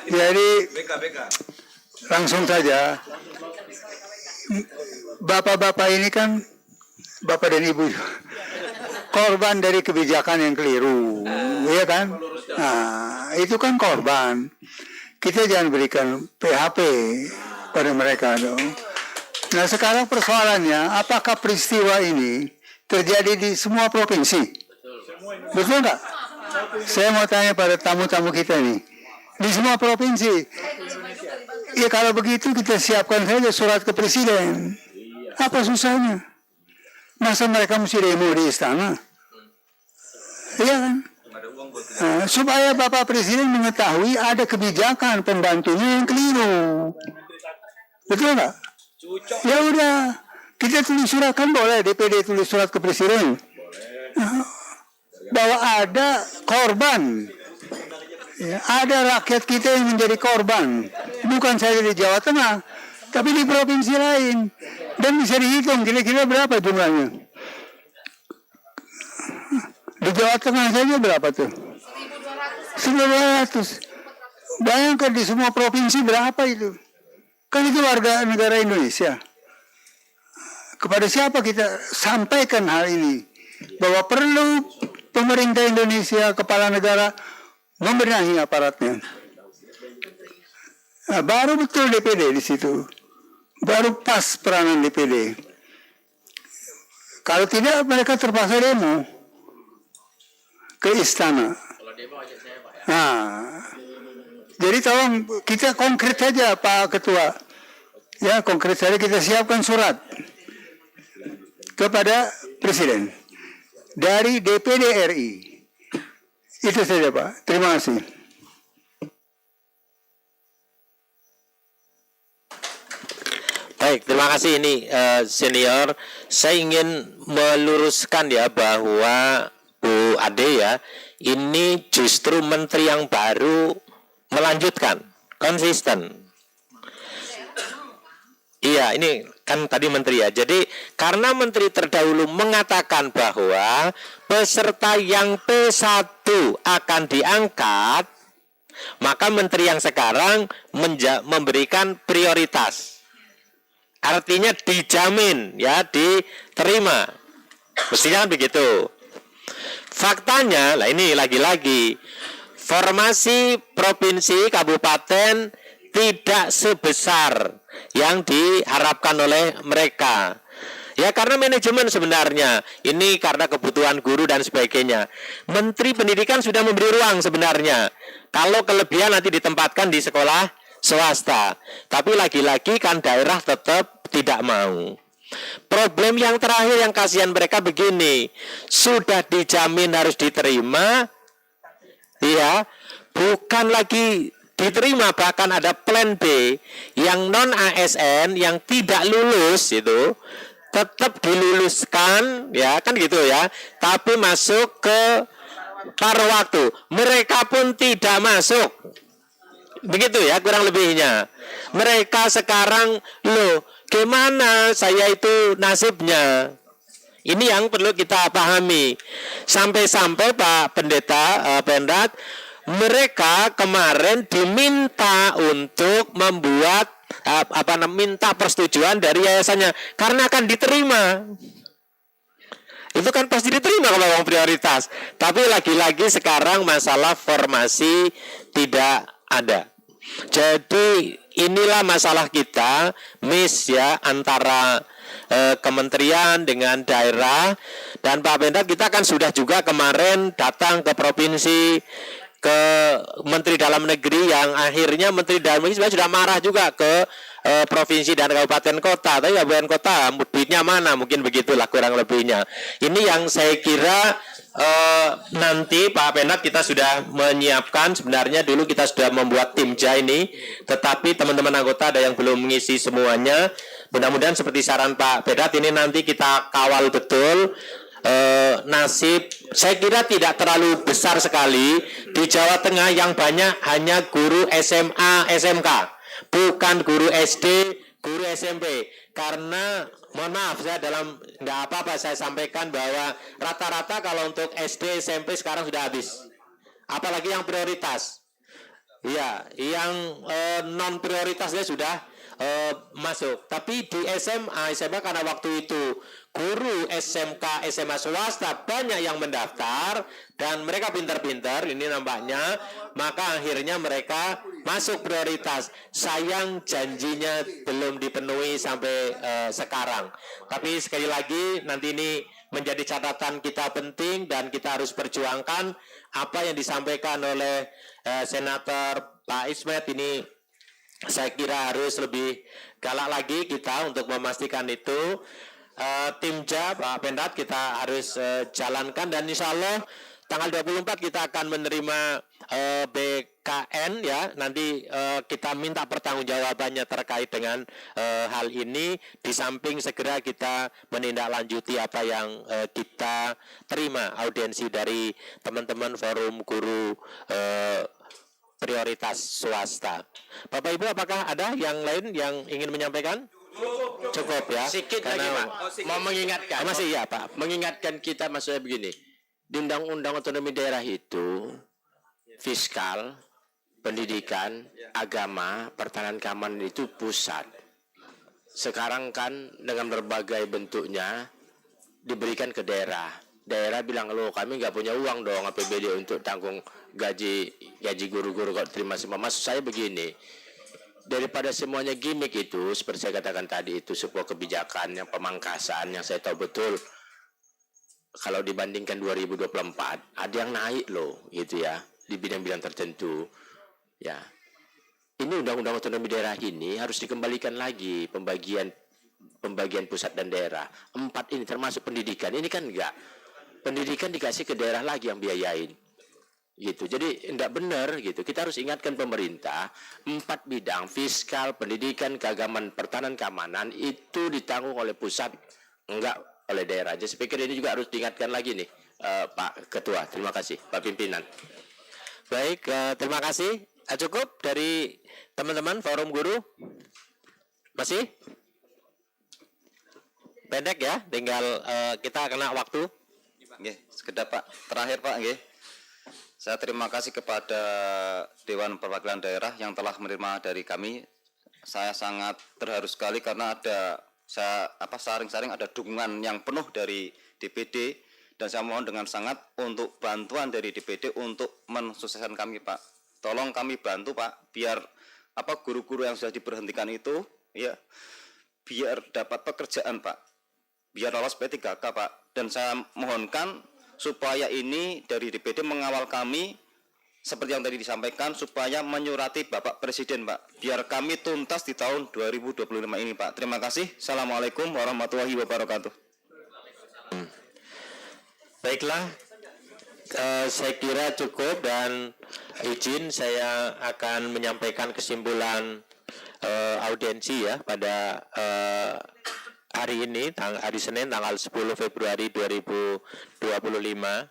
Jadi langsung saja, bapak-bapak ini kan bapak dan ibu korban dari kebijakan yang keliru, ya kan? Nah, itu kan korban. Kita jangan berikan PHP pada mereka dong. Nah, sekarang persoalannya, apakah peristiwa ini terjadi di semua provinsi? Betul nggak? Saya mau tanya pada tamu-tamu kita nih. Di semua provinsi. Ya kalau begitu kita siapkan saja surat ke presiden. Apa susahnya? Masa mereka mesti demo di istana? Iya kan? Nah, supaya Bapak Presiden mengetahui ada kebijakan pembantunya yang keliru. Betul nggak? Ya udah, kita tulis surat kan boleh, DPD tulis surat ke Presiden. Bahwa ada korban. Ya, ada rakyat kita yang menjadi korban. Bukan saja di Jawa Tengah, tapi di provinsi lain. Dan bisa dihitung kira-kira berapa jumlahnya. Di Jawa Tengah saja berapa tuh? 1.200. Bayangkan di semua provinsi berapa itu? Kan itu warga negara Indonesia. Kepada siapa kita sampaikan hal ini? Bahwa perlu pemerintah Indonesia, kepala negara, membenahi aparatnya. Nah, baru betul DPD di situ. Baru pas peranan DPD. Kalau tidak, mereka terpaksa demo ke istana. Nah, jadi tolong kita konkret saja Pak Ketua. Ya, konkret saja kita siapkan surat kepada Presiden dari DPD RI. Itu saja Pak. Terima kasih. Baik, terima kasih ini senior. Saya ingin meluruskan ya bahwa Bu Ade ya, ini justru menteri yang baru melanjutkan, konsisten. Iya, ini kan tadi menteri ya. Jadi karena menteri terdahulu mengatakan bahwa peserta yang P1 akan diangkat, maka menteri yang sekarang memberikan prioritas. Artinya dijamin ya, diterima. Mestinya kan begitu. Faktanya, lah ini lagi-lagi formasi provinsi kabupaten tidak sebesar yang diharapkan oleh mereka. Ya karena manajemen sebenarnya, ini karena kebutuhan guru dan sebagainya. Menteri Pendidikan sudah memberi ruang sebenarnya. Kalau kelebihan nanti ditempatkan di sekolah swasta. Tapi lagi-lagi kan daerah tetap tidak mau. Problem yang terakhir yang kasihan mereka begini, sudah dijamin harus diterima, ya, bukan lagi diterima, bahkan ada plan B yang non ASN yang tidak lulus itu tetap diluluskan, ya kan gitu ya, tapi masuk ke paruh waktu, mereka pun tidak masuk, begitu ya kurang lebihnya. Mereka sekarang loh, gimana saya itu nasibnya? Ini yang perlu kita pahami. Sampai-sampai Pak Pendeta, Pendat, mereka kemarin diminta untuk membuat minta persetujuan dari yayasannya karena akan diterima. Itu kan pasti diterima kalau orang prioritas. Tapi lagi-lagi sekarang masalah formasi tidak ada. Jadi inilah masalah kita, miss ya antara kementerian dengan daerah. Dan Pak Pendat, kita kan sudah juga kemarin datang ke provinsi, ke Menteri Dalam Negeri, yang akhirnya Menteri Dalam Negeri sudah marah juga ke provinsi dan kabupaten kota. Tapi kabupaten kota duitnya mana, mungkin begitulah kurang lebihnya. Ini yang saya kira nanti Pak Pendat kita sudah menyiapkan. Sebenarnya dulu kita sudah membuat tim J ini, tetapi teman-teman anggota ada yang belum mengisi semuanya. Mudah-mudahan seperti saran Pak Pendat ini nanti kita kawal betul. Nasib saya kira tidak terlalu besar sekali di Jawa Tengah, yang banyak hanya guru SMA, SMK, bukan guru SD, guru SMP. Karena mohon maaf, saya dalam nggak apa-apa saya sampaikan bahwa rata-rata kalau untuk SD, SMP sekarang sudah habis. Apalagi yang prioritas. Ya, yang non prioritasnya sudah masuk. Tapi di SMA karena waktu itu guru SMK SMA swasta banyak yang mendaftar dan mereka pintar-pintar ini nampaknya, maka akhirnya mereka masuk prioritas. Sayang janjinya belum dipenuhi sampai sekarang. Tapi sekali lagi nanti ini menjadi catatan kita penting dan kita harus perjuangkan apa yang disampaikan oleh Senator Pak Ismet ini. Saya kira harus lebih galak lagi kita untuk memastikan itu. Tim JA Pak Pendat kita harus jalankan dan insya Allah tanggal 24 kita akan menerima BKN ya. Nanti kita minta pertanggungjawabannya terkait dengan hal ini. Di samping segera kita menindaklanjuti apa yang kita terima audiensi dari teman-teman forum guru prioritas swasta. Bapak Ibu, apakah ada yang lain yang ingin menyampaikan? Cukup ya. Sikit Karena- lagi Pak, mau mengingatkan. masih ya Pak. Mengingatkan kita maksudnya begini. Di Undang-Undang Otonomi Daerah itu fiskal, pendidikan, agama, pertahanan keamanan itu pusat. Sekarang kan dengan berbagai bentuknya diberikan ke daerah. Daerah bilang, loh kami nggak punya uang dong APBD untuk tanggung gaji guru-guru kok terima semua. Maksud saya begini, daripada semuanya gimmick itu, seperti saya katakan tadi itu sebuah kebijakan yang pemangkasan yang saya tahu betul. Kalau dibandingkan 2024 ada yang naik loh gitu ya di bidang-bidang tertentu ya. Ini undang-undang otonomi daerah ini harus dikembalikan lagi pembagian pusat dan daerah. 4 ini termasuk pendidikan. Ini kan enggak. Pendidikan dikasih ke daerah lagi yang biayain. Gitu. Jadi enggak benar gitu. Kita harus ingatkan pemerintah 4 bidang fiskal, pendidikan, keagamaan, pertahanan, keamanan itu ditanggung oleh pusat, enggak oleh daerah. Jadi saya pikir ini juga harus diingatkan lagi nih Pak Ketua. Terima kasih Pak Pimpinan. Baik, terima kasih. Cukup dari teman-teman forum guru? Masih? Pendek ya, tinggal kita kena waktu. Nggih, sekedap Pak. Terakhir Pak, nggih. Saya terima kasih kepada Dewan Perwakilan Daerah yang telah menerima dari kami. Saya sangat terharu sekali karena ada saring-saring ada dukungan yang penuh dari DPD dan saya mohon dengan sangat untuk bantuan dari DPD untuk mensukseskan kami Pak. Tolong kami bantu Pak biar guru-guru yang sudah diberhentikan itu ya biar dapat pekerjaan Pak. Biar lolos P3K Pak. Dan saya mohonkan supaya ini dari DPD mengawal kami seperti yang tadi disampaikan supaya menyurati Bapak Presiden Pak. Biar kami tuntas di tahun 2025 ini Pak. Terima kasih. Assalamualaikum warahmatullahi wabarakatuh. Baiklah, saya kira cukup dan izin saya akan menyampaikan kesimpulan audiensi ya pada hari ini, hari Senin tanggal 10 Februari 2025.